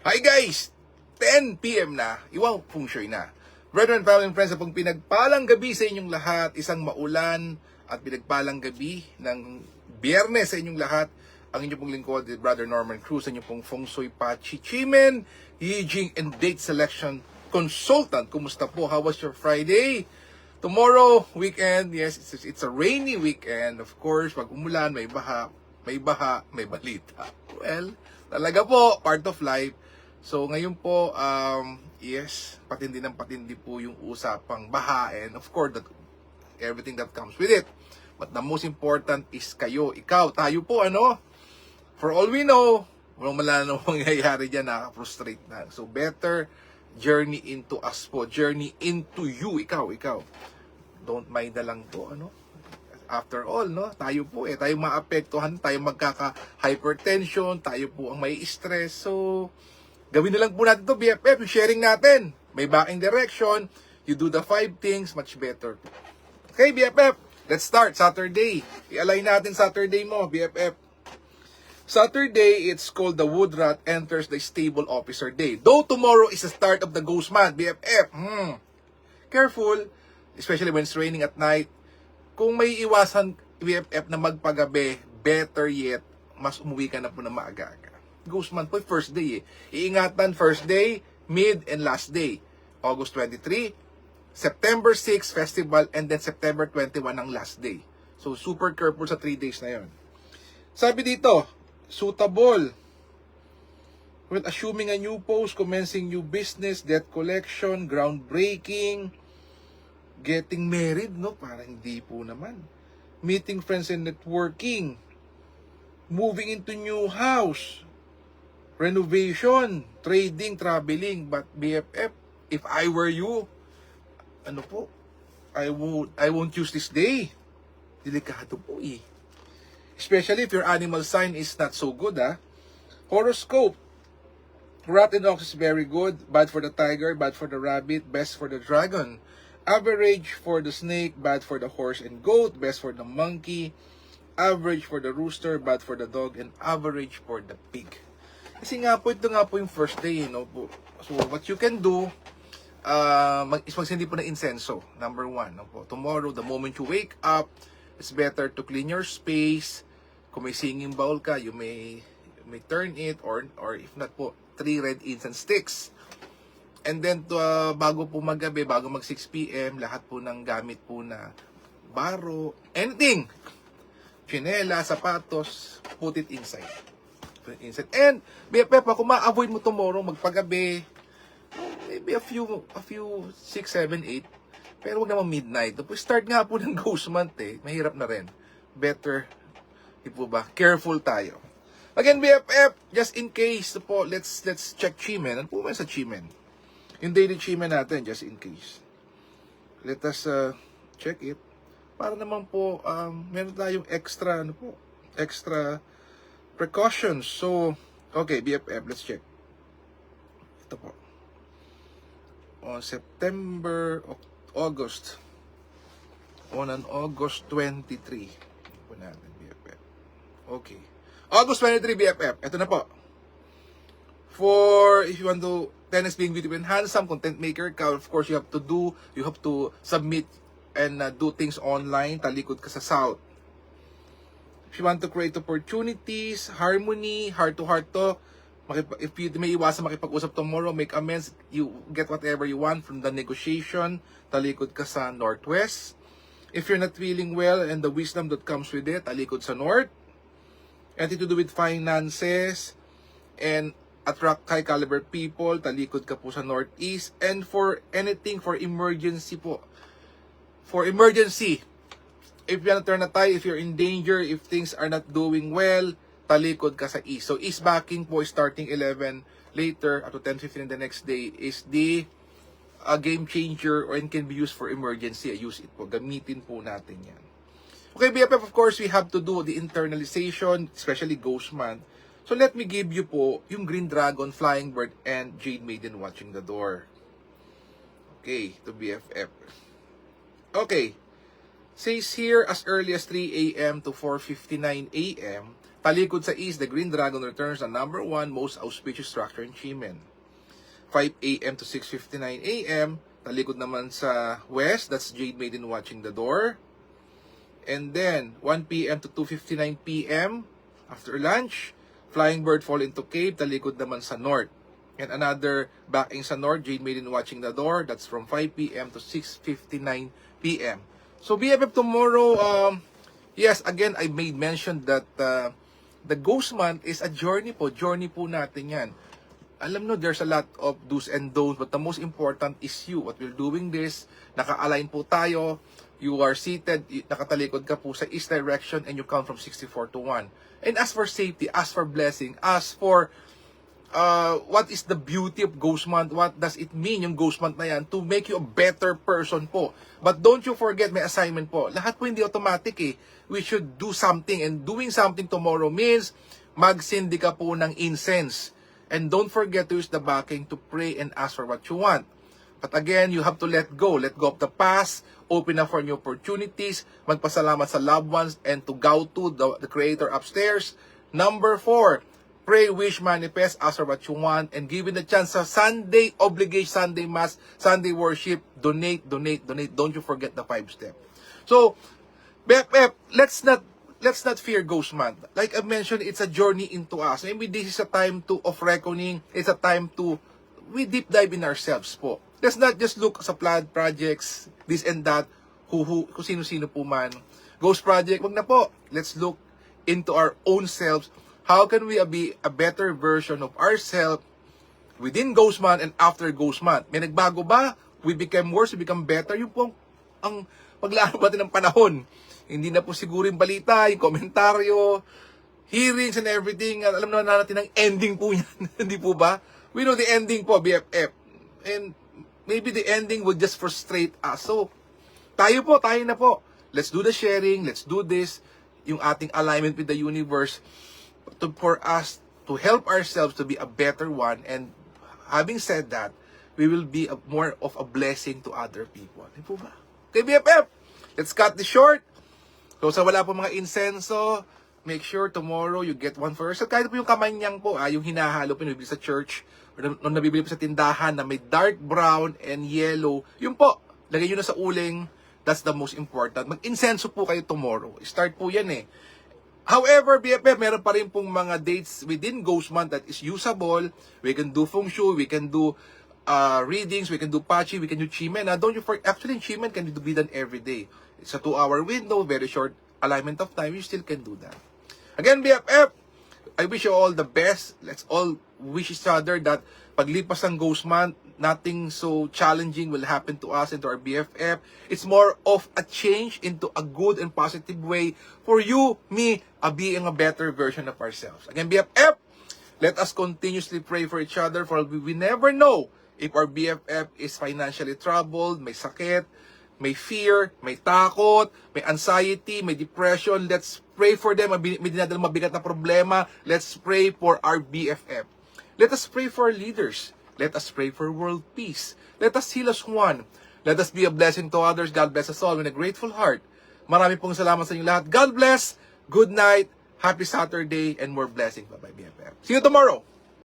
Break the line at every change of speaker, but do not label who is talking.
Hi guys! 10 PM na, iwaw feng shui na. Brethren, family, and friends, sa pong pinagpalang gabi sa inyong lahat, isang maulan at pinagpalang gabi ng Biyernes sa inyong lahat. Ang inyong pong lingkod, Brother Norman Cruz, ang inyong pong feng shui Chimen, Yijing and date selection consultant. Kumusta po? How was your Friday? Tomorrow, weekend, yes, it's a rainy weekend. Of course, pag umulan, may baha, may balita. Well, talaga po, part of life. So, ngayon po, yes, patindi ng patindi po yung usapang baha and of course, everything that comes with it. But the most important is kayo, ikaw, tayo po, for all we know, walang malala mangyayari dyan, nakaka-frustrate na. So, better journey into us po, journey into you, ikaw. Don't mind na lang to, After all, tayo po tayo maapektuhan, tayo magkaka-hypertension, tayo po ang may stress. So, gawin na lang po natin to, BFF, yung sharing natin. May backing direction, you do the 5 things, much better. Okay, BFF, let's start. Saturday. I-align natin Saturday mo, BFF. Saturday, it's called the Wood Rat enters the stable officer day. Though tomorrow is the start of the ghost month, BFF. Careful, especially when it's raining at night. Kung may iwasan, BFF, na magpagabi, better yet, mas umuwi ka na po na maaga-aga. Ghost month po, first day Iingatan, first day, mid, and last day. August 23, September 6, festival, and then September 21 ang last day. So, super careful sa 3 days na yon. Sabi dito, suitable when assuming a new post, commencing new business, debt collection, groundbreaking, getting married, parang hindi po naman. Meeting friends and networking, moving into new house, renovation, trading, traveling. But BFF, if I were you, I won't use this day. Delikado po Especially if your animal sign is not so good, Horoscope. Rat and ox is very good. Bad for the tiger, bad for the rabbit, best for the dragon. Average for the snake, bad for the horse and goat, best for the monkey. Average for the rooster, bad for the dog, and average for the pig. Kasi ito nga po yung first day, So, what you can do, magsindi po ng insenso, number 1. Tomorrow, the moment you wake up, it's better to clean your space. Kung may singing bowl ka, you may turn it, or if not po, 3 red incense sticks. And then, bago po maggabi, bago mag 6 PM, lahat po ng gamit po na baro, anything, chinela, sapatos, put it inside. And BFF, kung ma-avoid mo tomorrow magpagabi, maybe a few 6, 7, 8, pero wag naman midnight. Start nga po ng ghost month mahirap na rin. Better, di po ba? Careful tayo. Again, BFF, just in case po, let's check Chimen. Ano po ba sa Chimen? Yung daily Chimen natin, just in case. Let us check it. Para naman po, meron tayong extra precautions. So, okay, BFF, let's check. Ito po. On August 23. Ito natin, BFF. Okay. August 23, BFF. Ito na po. For, if you want to, tennis being beautiful and handsome, content maker ka, of course, you have to submit and do things online. Talikod ka sa South. If you want to create opportunities, harmony, heart-to-heart talk, if you may iwasan makipag-usap tomorrow, make amends, you get whatever you want from the negotiation, talikod ka sa Northwest. If you're not feeling well and the wisdom that comes with it, talikod sa North. Anything to do with finances and attract high caliber people, talikod ka po sa Northeast. And for anything, for emergency po, if you want to turn a tide, if you're in danger, if things are not doing well, talikod ka sa East. So, East backing po starting 11 later up to 10:15 the next day is the game changer or it can be used for emergency. Use it po. Gamitin po natin yan. Okay, BFF, of course, we have to do the internalization, especially Ghost Month. So, let me give you po yung Green Dragon, Flying Bird, and Jade Maiden watching the door. Okay, to BFF. Okay. Says here as early as 3 a.m. to 4:59 a.m. Talikod sa east, the Green Dragon returns the number 1 most auspicious structure in Chimen. 5 a.m. to 6:59 a.m. Talikod naman sa west, that's Jade Maiden watching the door. And then 1 p.m. to 2:59 p.m. after lunch, Flying Bird fall into cave, talikod naman sa north. And another backing sa north, Jade Maiden watching the door, that's from 5 p.m. to 6:59 p.m. So BFF tomorrow, yes, again, I made mention that the Ghost Month is a journey po natin yan. Alam no, there's a lot of do's and don'ts, but the most important is you. What we're doing this, naka-align po tayo, you are seated, nakatalikod ka po sa east direction, and you count from 64 to 1. And as for safety, as for blessing, as for what is the beauty of Ghost Month, what does it mean yung Ghost Month na yan, to make you a better person po. But don't you forget, may assignment po. Lahat po hindi automatic eh. We should do something, and doing something tomorrow means magsindi ka po ng incense. And don't forget to use the backing to pray and ask for what you want. But again, you have to let go. Let go of the past. Open up for new opportunities. Magpasalamat sa loved ones and to Gautu, the creator upstairs. Number 4, pray, wish, manifest, ask for what you want. And given the chance sa Sunday obligation, Sunday mass, Sunday worship, donate. Don't you forget the 5 step. So, let's not fear Ghost Month. Like I mentioned, it's a journey into us. Maybe this is a time of reckoning. It's a time we deep dive in ourselves po. Let's not just look sa flood projects, this and that, kung sino-sino po man. Ghost project, wag na po. Let's look into our own selves. How can we be a better version of ourselves within Ghost Month and after Ghost Month? May nagbago ba? We become worse, we become better? Yung po ang paglaan natin ng panahon. Hindi na po siguro yung balita, yung komentaryo, hearings and everything. Alam na natin ang ending po yan. Hindi po ba? We know the ending po, BFF. And maybe the ending will just frustrate us. So, tayo na po. Let's do the sharing. Let's do this. Yung ating alignment with the universe for us to help ourselves to be a better one. And having said that, we will be more of a blessing to other people. Hindi po ba? Okay, BFF. Let's cut this short. So, sa wala po mga insenso, make sure tomorrow you get one for yourself. Kahit po yung kamanyang po, yung hinahalo po, nabibili sa church, o nabibili po sa tindahan na may dark brown and yellow, yun po, lagay nyo na sa uling. That's the most important. Mag-insenso po kayo tomorrow. Start po yan eh. However, BFF, meron pa rin pong mga dates within Ghost Month that is usable. We can do feng shui, we can do readings, we can do pachi, we can do chimen. Don't you forget, actually chimen can be done every day. It's a 2-hour window, very short alignment of time. You still can do that. Again, BFF, I wish you all the best. Let's all wish each other that paglipas ng Ghost Month, nothing so challenging will happen to us and to our BFF. It's more of a change into a good and positive way for you, me, being a better version of ourselves. Again, BFF, let us continuously pray for each other, for we never know if our BFF is financially troubled, may sakit, may fear, may takot, may anxiety, may depression. Let's pray for them. May dinadala mabigat na problema. Let's pray for our BFF. Let us pray for our leaders. Let us pray for world peace. Let us heal as one. Let us be a blessing to others. God bless us all with a grateful heart. Marami pong salamat sa inyo lahat. God bless. Good night. Happy Saturday and more blessing. Bye-bye, BFF. See you tomorrow.